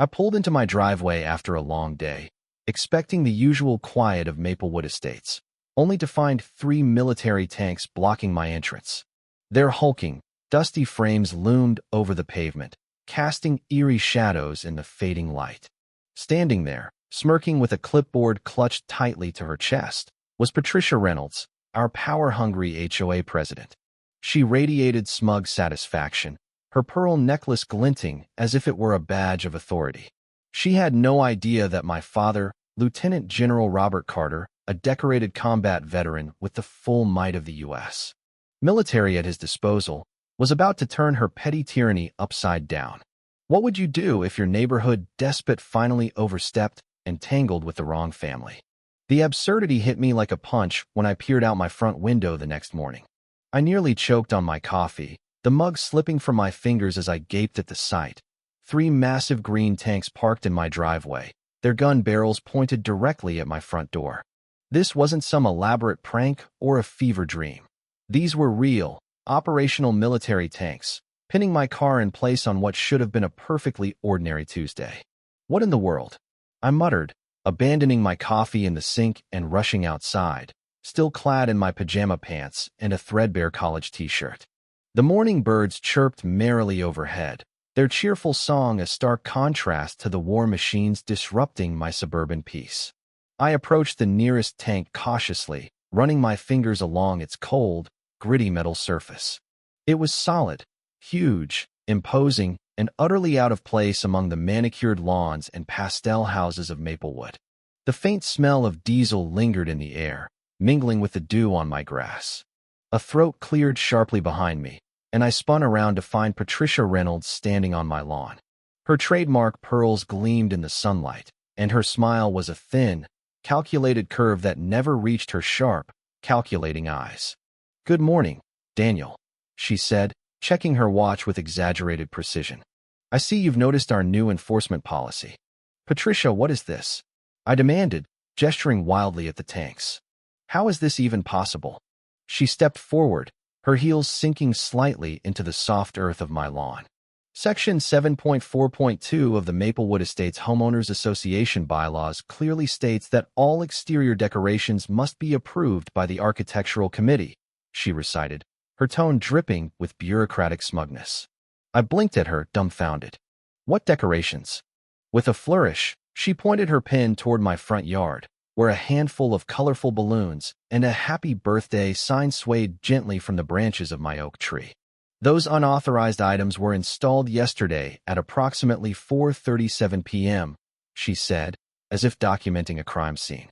I pulled into my driveway after a long day, expecting the usual quiet of Maplewood Estates, only to find 3 military tanks blocking my entrance. Their hulking, dusty frames loomed over the pavement, casting eerie shadows in the fading light. Standing there, smirking with a clipboard clutched tightly to her chest, was Patricia Reynolds, our power-hungry HOA president. She radiated smug satisfaction, her pearl necklace glinting as if it were a badge of authority. She had no idea that my father, Lieutenant General Robert Carter, a decorated combat veteran with the full might of the U.S. military at his disposal, was about to turn her petty tyranny upside down. What would you do if your neighborhood despot finally overstepped and tangled with the wrong family? The absurdity hit me like a punch when I peered out my front window the next morning. I nearly choked on my coffee, the mug slipping from my fingers as I gaped at the sight. 3 massive green tanks parked in my driveway, their gun barrels pointed directly at my front door. This wasn't some elaborate prank or a fever dream. These were real, operational military tanks, pinning my car in place on what should have been a perfectly ordinary Tuesday. What in the world? I muttered, abandoning my coffee in the sink and rushing outside, still clad in my pajama pants and a threadbare college t-shirt. The morning birds chirped merrily overhead, their cheerful song a stark contrast to the war machines disrupting my suburban peace. I approached the nearest tank cautiously, running my fingers along its cold, gritty metal surface. It was solid, huge, imposing, and utterly out of place among the manicured lawns and pastel houses of Maplewood. The faint smell of diesel lingered in the air, mingling with the dew on my grass. A throat cleared sharply behind me, and I spun around to find Patricia Reynolds standing on my lawn. Her trademark pearls gleamed in the sunlight, and her smile was a thin, calculated curve that never reached her sharp, calculating eyes. "Good morning, Daniel," she said, checking her watch with exaggerated precision. "I see you've noticed our new enforcement policy." "Patricia, what is this?" I demanded, gesturing wildly at the tanks. "How is this even possible?" She stepped forward, her heels sinking slightly into the soft earth of my lawn. Section 7.4.2 of the Maplewood Estates Homeowners Association bylaws clearly states that all exterior decorations must be approved by the Architectural Committee, she recited, her tone dripping with bureaucratic smugness. I blinked at her, dumbfounded. "What decorations?" With a flourish, she pointed her pen toward my front yard, where a handful of colorful balloons and a happy birthday sign swayed gently from the branches of my oak tree. "Those unauthorized items were installed yesterday at approximately 4:37 p.m., she said, as if documenting a crime scene.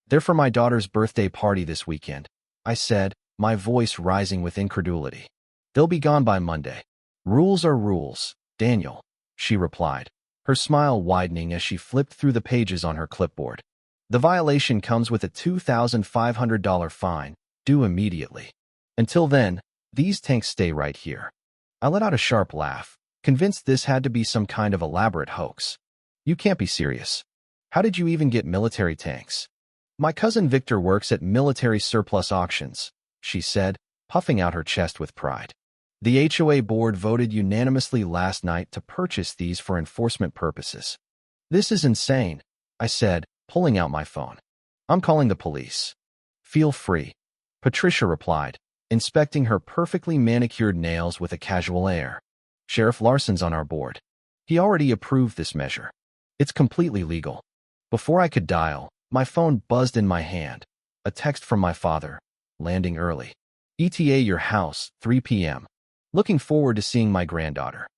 "They're for my daughter's birthday party this weekend," I said, my voice rising with incredulity. "They'll be gone by Monday." "Rules are rules, Daniel," she replied, her smile widening as she flipped through the pages on her clipboard. "The violation comes with a $2,500 fine, due immediately. Until then, these tanks stay right here." I let out a sharp laugh, convinced this had to be some kind of elaborate hoax. "You can't be serious. How did you even get military tanks?" "My cousin Victor works at Military Surplus Auctions," she said, puffing out her chest with pride. "The HOA board voted unanimously last night to purchase these for enforcement purposes." "This is insane," I said, pulling out my phone. "I'm calling the police." "Feel free," Patricia replied, inspecting her perfectly manicured nails with a casual air. "Sheriff Larson's on our board. He already approved this measure. It's completely legal." Before I could dial, my phone buzzed in my hand. A text from my father, landing early. "ETA your house, 3 p.m. Looking forward to seeing my granddaughter."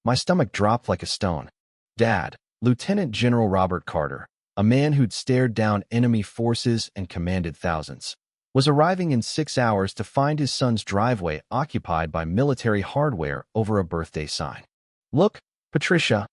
My stomach dropped like a stone. Dad, Lieutenant General Robert Carter, a man who'd stared down enemy forces and commanded thousands, was arriving in 6 hours to find his son's driveway occupied by military hardware over a birthday sign. "Look, Patricia,"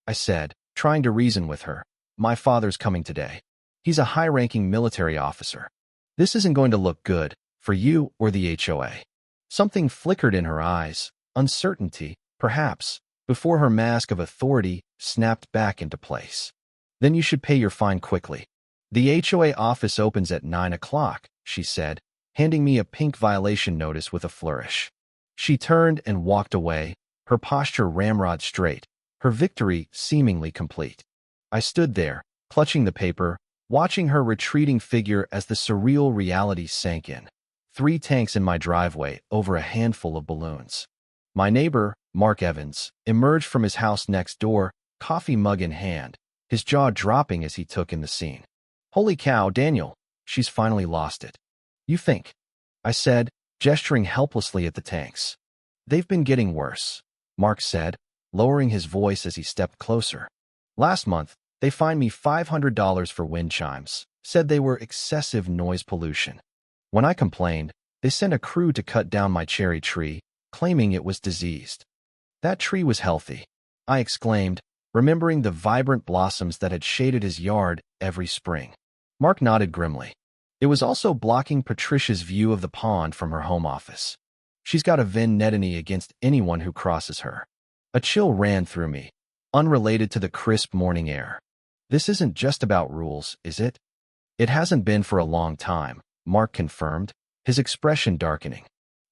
I said, trying to reason with her, "my father's coming today. He's a high-ranking military officer. This isn't going to look good for you or the HOA." Something flickered in her eyes, uncertainty, perhaps, before her mask of authority snapped back into place. "Then you should pay your fine quickly. The HOA office opens at 9 o'clock, she said, handing me a pink violation notice with a flourish. She turned and walked away, her posture ramrod straight, her victory seemingly complete. I stood there, clutching the paper, watching her retreating figure as the surreal reality sank in. 3 tanks in my driveway over a handful of balloons. My neighbor, Mark Evans, emerged from his house next door, coffee mug in hand, his jaw dropping as he took in the scene. "Holy cow, Daniel, she's finally lost it." "You think?" I said, gesturing helplessly at the tanks. "They've been getting worse," Mark said, lowering his voice as he stepped closer. "Last month, they fined me $500 for wind chimes, said they were excessive noise pollution. When I complained, they sent a crew to cut down my cherry tree, claiming it was diseased." "That tree was healthy," I exclaimed, remembering the vibrant blossoms that had shaded his yard every spring. Mark nodded grimly. "It was also blocking Patricia's view of the pond from her home office. She's got a vendetta against anyone who crosses her." A chill ran through me, unrelated to the crisp morning air. "This isn't just about rules, is it?" "It hasn't been for a long time," Mark confirmed, his expression darkening.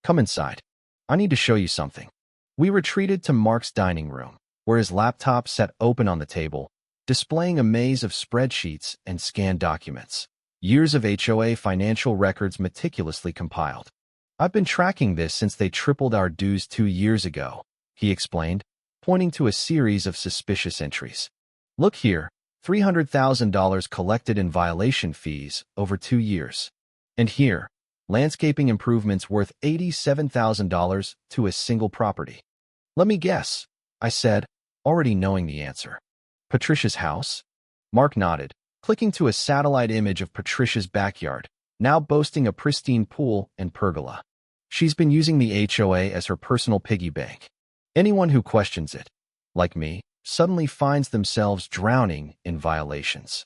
"Come inside. I need to show you something." We retreated to Mark's dining room, where his laptop sat open on the table, displaying a maze of spreadsheets and scanned documents. Years of HOA financial records meticulously compiled. "I've been tracking this since they tripled our dues 2 years ago," he explained, pointing to a series of suspicious entries. "Look here, $300,000 collected in violation fees over 2 years. And here, landscaping improvements worth $87,000 to a single property." "Let me guess," I said, already knowing the answer. "Patricia's house?" Mark nodded, clicking to a satellite image of Patricia's backyard, now boasting a pristine pool and pergola. "She's been using the HOA as her personal piggy bank. Anyone who questions it, like me, suddenly finds themselves drowning in violations."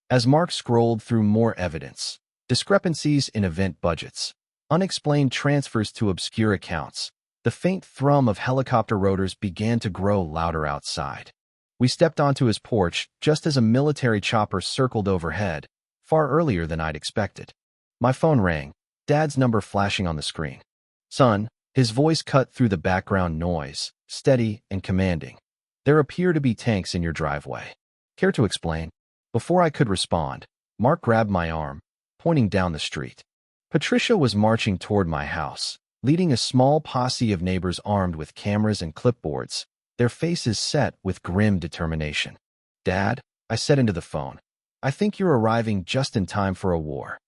As Mark scrolled through more evidence, discrepancies in event budgets, unexplained transfers to obscure accounts, the faint thrum of helicopter rotors began to grow louder outside. We stepped onto his porch just as a military chopper circled overhead, far earlier than I'd expected. My phone rang, Dad's number flashing on the screen. "Son," his voice cut through the background noise, steady and commanding. "There appear to be tanks in your driveway. Care to explain?" Before I could respond, Mark grabbed my arm, pointing down the street. Patricia was marching toward my house, leading a small posse of neighbors armed with cameras and clipboards, their faces set with grim determination. "Dad," I said into the phone, "I think you're arriving just in time for a war."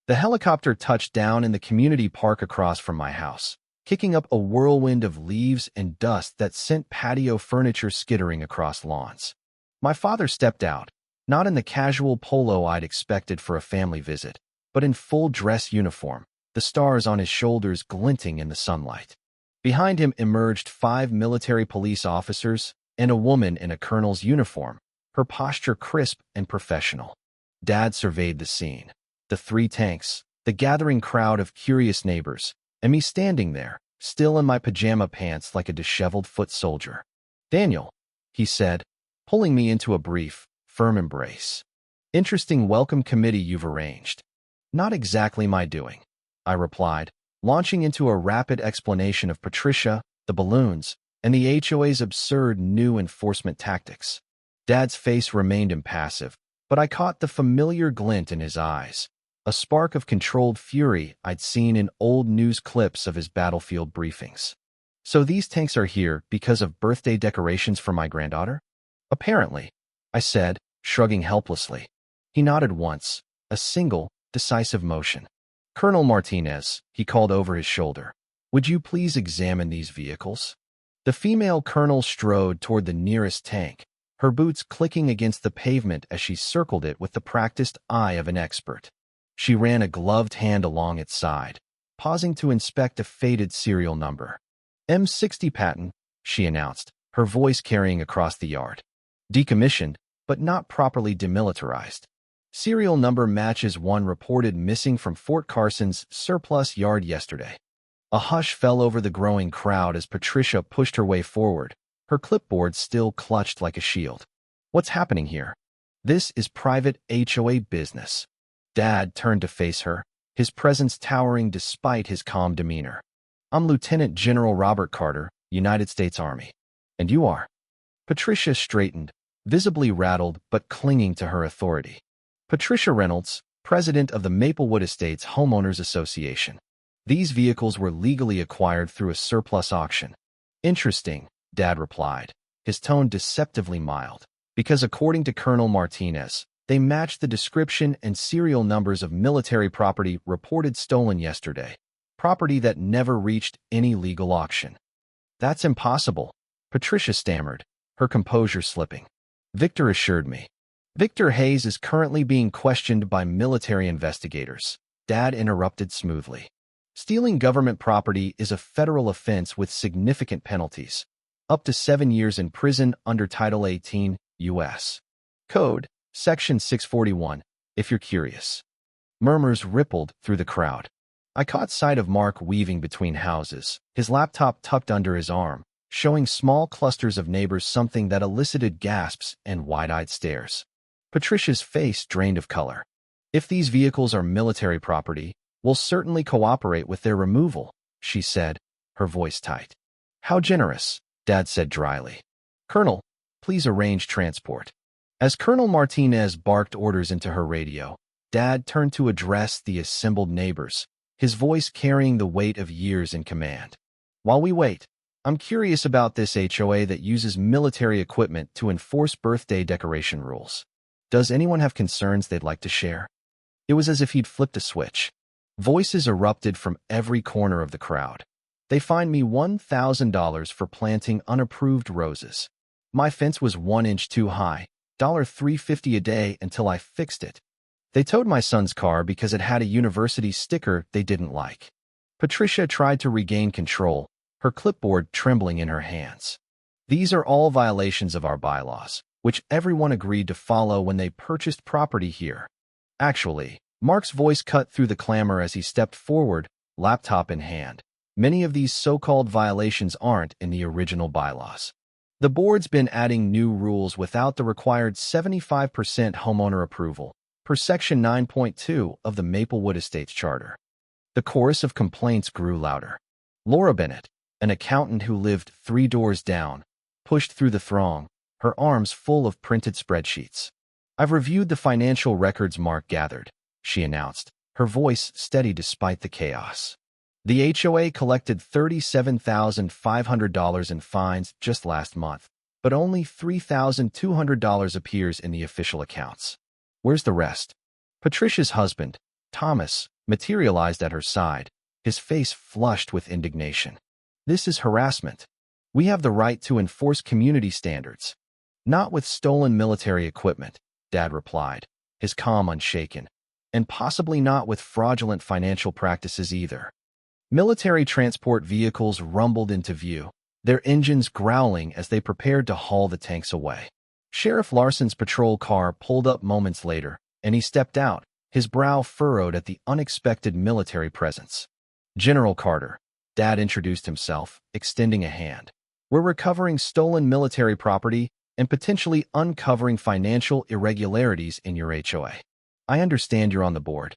The helicopter touched down in the community park across from my house, kicking up a whirlwind of leaves and dust that sent patio furniture skittering across lawns. My father stepped out, not in the casual polo I'd expected for a family visit, but in full dress uniform, the stars on his shoulders glinting in the sunlight. Behind him emerged 5 military police officers and a woman in a colonel's uniform, her posture crisp and professional. Dad surveyed the scene. The 3 tanks, the gathering crowd of curious neighbors, and me standing there, still in my pajama pants like a disheveled foot soldier. "Daniel," he said, pulling me into a brief, firm embrace. "Interesting welcome committee you've arranged." "Not exactly my doing," I replied, launching into a rapid explanation of Patricia, the balloons, and the HOA's absurd new enforcement tactics. Dad's face remained impassive, but I caught the familiar glint in his eyes, a spark of controlled fury I'd seen in old news clips of his battlefield briefings. "So these tanks are here because of birthday decorations for my granddaughter?" "Apparently," I said, shrugging helplessly. He nodded once, a single, decisive motion. "Colonel Martinez," he called over his shoulder, "would you please examine these vehicles?" The female colonel strode toward the nearest tank, her boots clicking against the pavement as she circled it with the practiced eye of an expert. She ran a gloved hand along its side, pausing to inspect a faded serial number. "M60 Patton," she announced, her voice carrying across the yard. "Decommissioned, but not properly demilitarized. Serial number matches one reported missing from Fort Carson's surplus yard yesterday." A hush fell over the growing crowd as Patricia pushed her way forward, her clipboard still clutched like a shield. "What's happening here? This is private HOA business." Dad turned to face her, his presence towering despite his calm demeanor. "I'm Lieutenant General Robert Carter, United States Army. And you are?" Patricia straightened, visibly rattled but clinging to her authority. Patricia Reynolds, president of the Maplewood Estates Homeowners Association. These vehicles were legally acquired through a surplus auction. Interesting, Dad replied, his tone deceptively mild. Because according to Colonel Martinez, they matched the description and serial numbers of military property reported stolen yesterday. Property that never reached any legal auction. That's impossible, Patricia stammered, her composure slipping. Victor assured me. Victor Hayes is currently being questioned by military investigators, Dad interrupted smoothly. Stealing government property is a federal offense with significant penalties, up to 7 years in prison under Title 18, U.S. Code, Section 641, if you're curious. Murmurs rippled through the crowd. I caught sight of Mark weaving between houses, his laptop tucked under his arm, showing small clusters of neighbors, something that elicited gasps and wide-eyed stares. Patricia's face drained of color. If these vehicles are military property, we'll certainly cooperate with their removal, she said, her voice tight. How generous, Dad said dryly. Colonel, please arrange transport. As Colonel Martinez barked orders into her radio, Dad turned to address the assembled neighbors, his voice carrying the weight of years in command. While we wait, I'm curious about this HOA that uses military equipment to enforce birthday decoration rules. Does anyone have concerns they'd like to share? It was as if he'd flipped a switch. Voices erupted from every corner of the crowd. They fined me $1,000 for planting unapproved roses. My fence was 1 inch too high, $3.50 a day until I fixed it. They towed my son's car because it had a university sticker they didn't like. Patricia tried to regain control, her clipboard trembling in her hands. These are all violations of our bylaws, which everyone agreed to follow when they purchased property here. Actually, Mark's voice cut through the clamor as he stepped forward, laptop in hand. Many of these so-called violations aren't in the original bylaws. The board's been adding new rules without the required 75% homeowner approval, per Section 9.2 of the Maplewood Estates Charter. The chorus of complaints grew louder. Laura Bennett, an accountant who lived 3 doors down, pushed through the throng, her arms full of printed spreadsheets. I've reviewed the financial records Mark gathered, she announced, her voice steady despite the chaos. The HOA collected $37,500 in fines just last month, but only $3,200 appears in the official accounts. Where's the rest? Patricia's husband, Thomas, materialized at her side, his face flushed with indignation. This is harassment. We have the right to enforce community standards. Not with stolen military equipment, Dad replied, his calm unshaken. And possibly not with fraudulent financial practices either. Military transport vehicles rumbled into view, their engines growling as they prepared to haul the tanks away. Sheriff Larson's patrol car pulled up moments later, and he stepped out, his brow furrowed at the unexpected military presence. General Carter, Dad introduced himself, extending a hand. We're recovering stolen military property and potentially uncovering financial irregularities in your HOA. I understand you're on the board.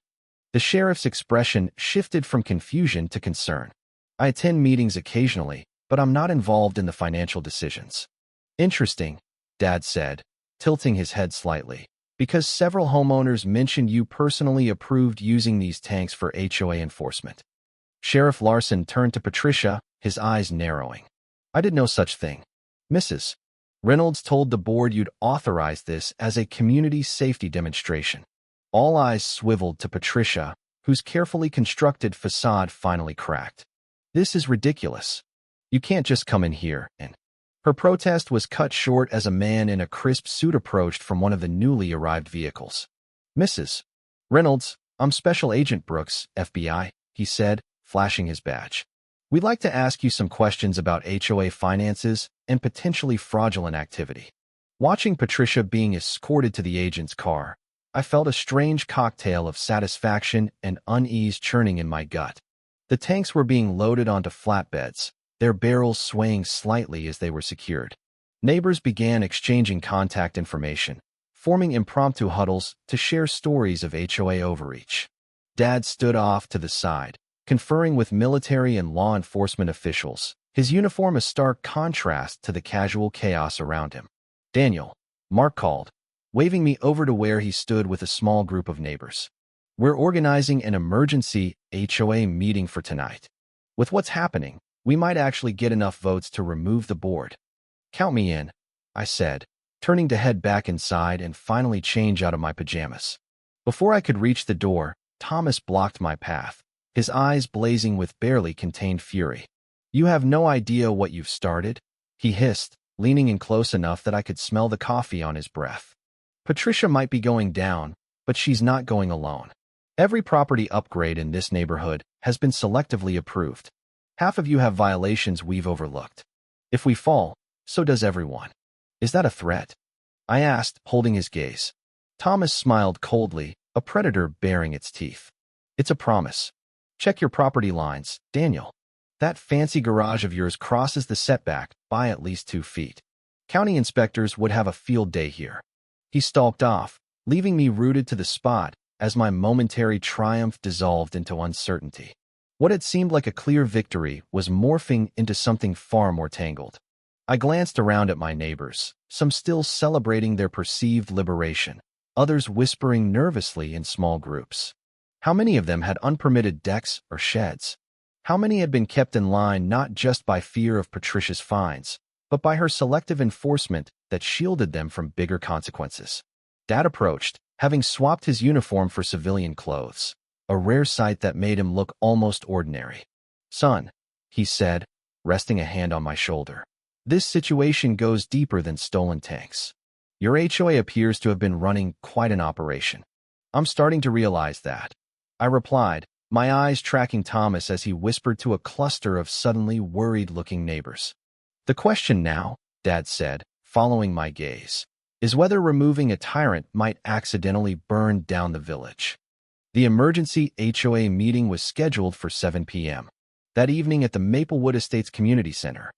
The sheriff's expression shifted from confusion to concern. I attend meetings occasionally, but I'm not involved in the financial decisions. Interesting, Dad said, tilting his head slightly, because several homeowners mentioned you personally approved using these tanks for HOA enforcement. Sheriff Larson turned to Patricia, his eyes narrowing. I did no such thing. Mrs. Reynolds told the board you'd authorize this as a community safety demonstration. All eyes swiveled to Patricia, whose carefully constructed facade finally cracked. This is ridiculous. You can't just come in here and... Her protest was cut short as a man in a crisp suit approached from one of the newly arrived vehicles. Mrs. Reynolds, I'm Special Agent Brooks, FBI, he said, flashing his badge. We'd like to ask you some questions about HOA finances and potentially fraudulent activity. Watching Patricia being escorted to the agent's car, I felt a strange cocktail of satisfaction and unease churning in my gut. The tanks were being loaded onto flatbeds, their barrels swaying slightly as they were secured. Neighbors began exchanging contact information, forming impromptu huddles to share stories of HOA overreach. Dad stood off to the side, conferring with military and law enforcement officials, his uniform a stark contrast to the casual chaos around him. "Daniel," Mark called, waving me over to where he stood with a small group of neighbors. "We're organizing an emergency HOA meeting for tonight. With what's happening, we might actually get enough votes to remove the board." "Count me in," I said, turning to head back inside and finally change out of my pajamas. Before I could reach the door, Thomas blocked my path, his eyes blazing with barely contained fury. "You have no idea what you've started," he hissed, leaning in close enough that I could smell the coffee on his breath. "Patricia might be going down, but she's not going alone. Every property upgrade in this neighborhood has been selectively approved. Half of you have violations we've overlooked. If we fall, so does everyone." "Is that a threat?" I asked, holding his gaze. Thomas smiled coldly, a predator baring its teeth. "It's a promise. Check your property lines, Daniel. That fancy garage of yours crosses the setback by at least 2 feet. County inspectors would have a field day here." He stalked off, leaving me rooted to the spot as my momentary triumph dissolved into uncertainty. What had seemed like a clear victory was morphing into something far more tangled. I glanced around at my neighbors, some still celebrating their perceived liberation, others whispering nervously in small groups. How many of them had unpermitted decks or sheds? How many had been kept in line not just by fear of Patricia's fines, but by her selective enforcement that shielded them from bigger consequences? Dad approached, having swapped his uniform for civilian clothes, a rare sight that made him look almost ordinary. "Son," he said, resting a hand on my shoulder, "this situation goes deeper than stolen tanks. Your HOA appears to have been running quite an operation." "I'm starting to realize that," I replied, my eyes tracking Thomas as he whispered to a cluster of suddenly worried-looking neighbors. "The question now," Dad said, following my gaze, "is whether removing a tyrant might accidentally burn down the village." The emergency HOA meeting was scheduled for 7 p.m. that evening at the Maplewood Estates Community Center.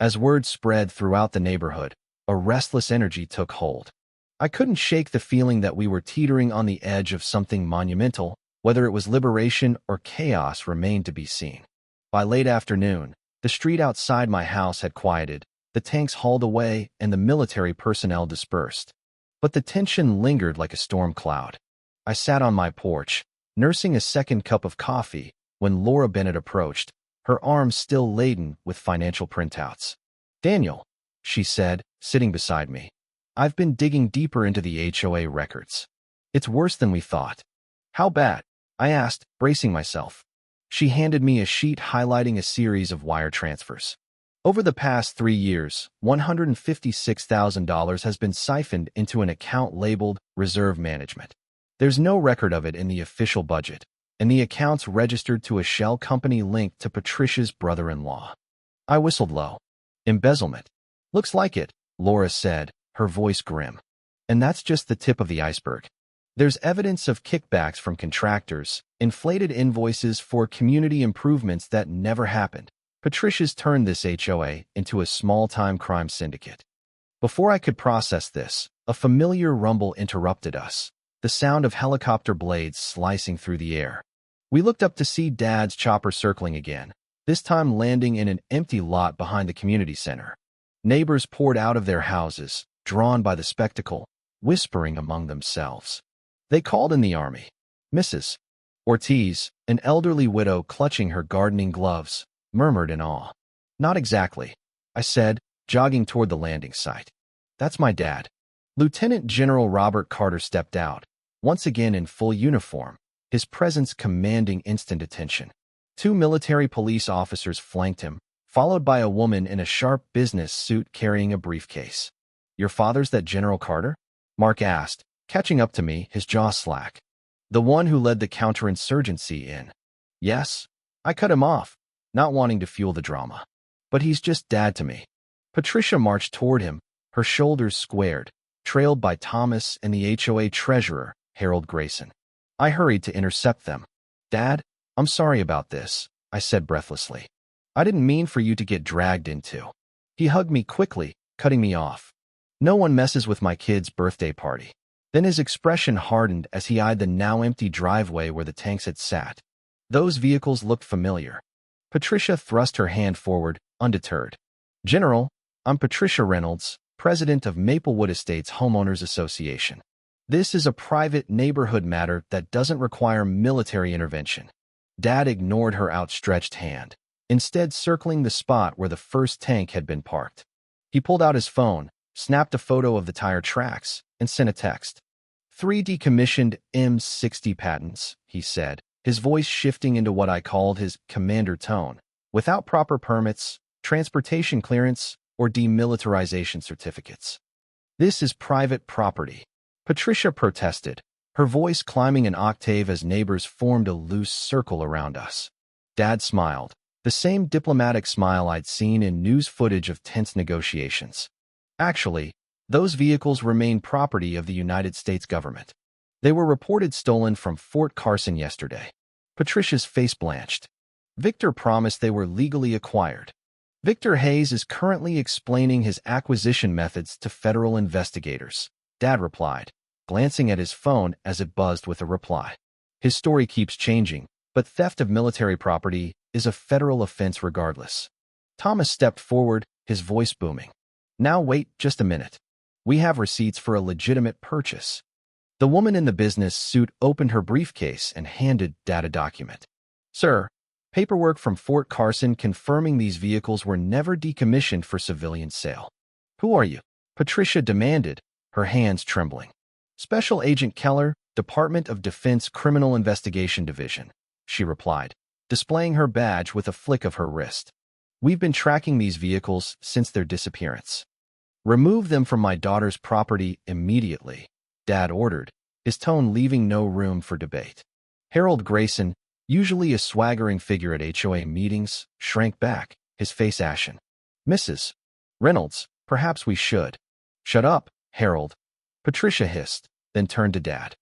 As word spread throughout the neighborhood, a restless energy took hold. I couldn't shake the feeling that we were teetering on the edge of something monumental. Whether it was liberation or chaos remained to be seen. By late afternoon, the street outside my house had quieted, the tanks hauled away, and the military personnel dispersed. But the tension lingered like a storm cloud. I sat on my porch, nursing a second cup of coffee, when Laura Bennett approached, her arms still laden with financial printouts. "Daniel," she said, sitting beside me, "I've been digging deeper into the HOA records. It's worse than we thought." "How bad?" I asked, bracing myself. She handed me a sheet highlighting a series of wire transfers. "Over the past 3 years, $156,000 has been siphoned into an account labeled Reserve Management. There's no record of it in the official budget, and the account's registered to a shell company linked to Patricia's brother-in-law." I whistled low. "Embezzlement." "Looks like it," Laura said, her voice grim. "And that's just the tip of the iceberg. There's evidence of kickbacks from contractors, inflated invoices for community improvements that never happened. Patricia's turned this HOA into a small-time crime syndicate." Before I could process this, a familiar rumble interrupted us, the sound of helicopter blades slicing through the air. We looked up to see Dad's chopper circling again, this time landing in an empty lot behind the community center. Neighbors poured out of their houses, drawn by the spectacle, whispering among themselves. They called in the army. Mrs. Ortiz, an elderly widow clutching her gardening gloves, murmured in awe. "Not exactly," I said, jogging toward the landing site. "That's my dad." Lieutenant General Robert Carter stepped out, once again in full uniform, his presence commanding instant attention. 2 military police officers flanked him, followed by a woman in a sharp business suit carrying a briefcase. "Your father's that General Carter?" Mark asked, catching up to me, his jaw slack. "The one who led the counterinsurgency in." "Yes." I cut him off, not wanting to fuel the drama. "But he's just Dad to me." Patricia marched toward him, her shoulders squared, trailed by Thomas and the HOA treasurer, Harold Grayson. I hurried to intercept them. "Dad, I'm sorry about this," I said breathlessly. "I didn't mean for you to get dragged into." He hugged me quickly, cutting me off. "No one messes with my kid's birthday party." Then his expression hardened as he eyed the now empty driveway where the tanks had sat. Those vehicles looked familiar. Patricia thrust her hand forward, undeterred. General, I'm Patricia Reynolds, president of Maplewood Estates Homeowners Association. This is a private neighborhood matter that doesn't require military intervention. Dad ignored her outstretched hand, instead circling the spot where the first tank had been parked. He pulled out his phone, snapped a photo of the tire tracks, and sent a text. 3 decommissioned M60 patents, he said, his voice shifting into what I called his commander tone, without proper permits, transportation clearance, or demilitarization certificates. This is private property. Patricia protested, her voice climbing an octave as neighbors formed a loose circle around us. Dad smiled, the same diplomatic smile I'd seen in news footage of tense negotiations. Actually, those vehicles remain property of the United States government. They were reported stolen from Fort Carson yesterday. Patricia's face blanched. Victor promised they were legally acquired. Victor Hayes is currently explaining his acquisition methods to federal investigators, Dad replied, glancing at his phone as it buzzed with a reply. His story keeps changing, but theft of military property is a federal offense regardless. Thomas stepped forward, his voice booming. Now wait just a minute. We have receipts for a legitimate purchase. The woman in the business suit opened her briefcase and handed Dad a document. Sir, paperwork from Fort Carson confirming these vehicles were never decommissioned for civilian sale. Who are you? Patricia demanded, her hands trembling. Special Agent Keller, Department of Defense Criminal Investigation Division, she replied, displaying her badge with a flick of her wrist. We've been tracking these vehicles since their disappearance. Remove them from my daughter's property immediately, Dad ordered, his tone leaving no room for debate. Harold Grayson, usually a swaggering figure at HOA meetings, shrank back, his face ashen. Mrs. Reynolds, perhaps we should. Shut up, Harold. Patricia hissed, then turned to Dad.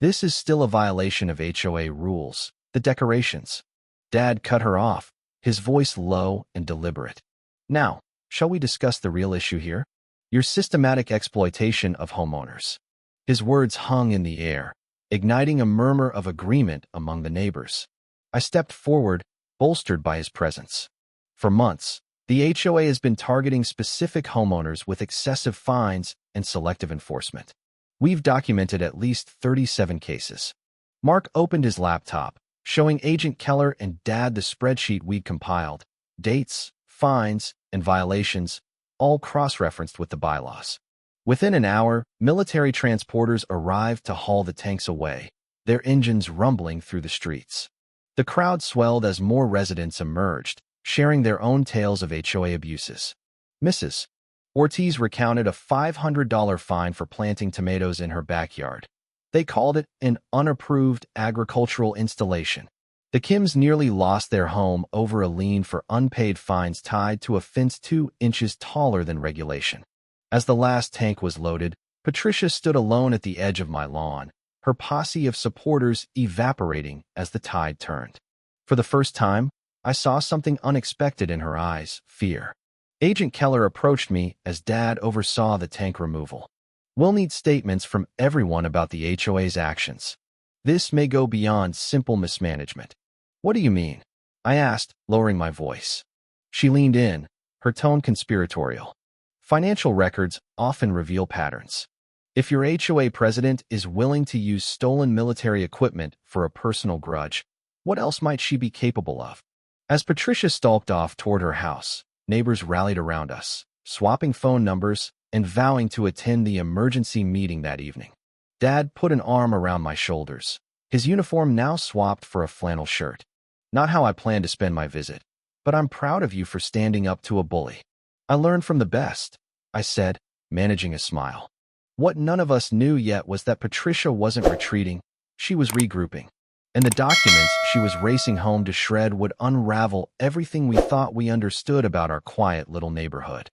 This is still a violation of HOA rules, the decorations. Dad cut her off, his voice low and deliberate. Now, shall we discuss the real issue here? Your systematic exploitation of homeowners. His words hung in the air, igniting a murmur of agreement among the neighbors. I stepped forward, bolstered by his presence. For months, the HOA has been targeting specific homeowners with excessive fines and selective enforcement. We've documented at least 37 cases. Mark opened his laptop, showing Agent Keller and Dad the spreadsheet we'd compiled, dates, fines, and violations, all cross-referenced with the bylaws. Within an hour, military transporters arrived to haul the tanks away, their engines rumbling through the streets. The crowd swelled as more residents emerged, sharing their own tales of HOA abuses. Mrs. Ortiz recounted a $500 fine for planting tomatoes in her backyard. They called it an unapproved agricultural installation. The Kims nearly lost their home over a lien for unpaid fines tied to a fence 2 inches taller than regulation. As the last tank was loaded, Patricia stood alone at the edge of my lawn, her posse of supporters evaporating as the tide turned. For the first time, I saw something unexpected in her eyes, fear. Agent Keller approached me as Dad oversaw the tank removal. We'll need statements from everyone about the HOA's actions. This may go beyond simple mismanagement. What do you mean? I asked, lowering my voice. She leaned in, her tone conspiratorial. Financial records often reveal patterns. If your HOA president is willing to use stolen military equipment for a personal grudge, what else might she be capable of? As Patricia stalked off toward her house, neighbors rallied around us, swapping phone numbers and vowing to attend the emergency meeting that evening. Dad put an arm around my shoulders, his uniform now swapped for a flannel shirt. Not how I planned to spend my visit, but I'm proud of you for standing up to a bully. I learned from the best, I said, managing a smile. What none of us knew yet was that Patricia wasn't retreating, she was regrouping. And the documents she was racing home to shred would unravel everything we thought we understood about our quiet little neighborhood.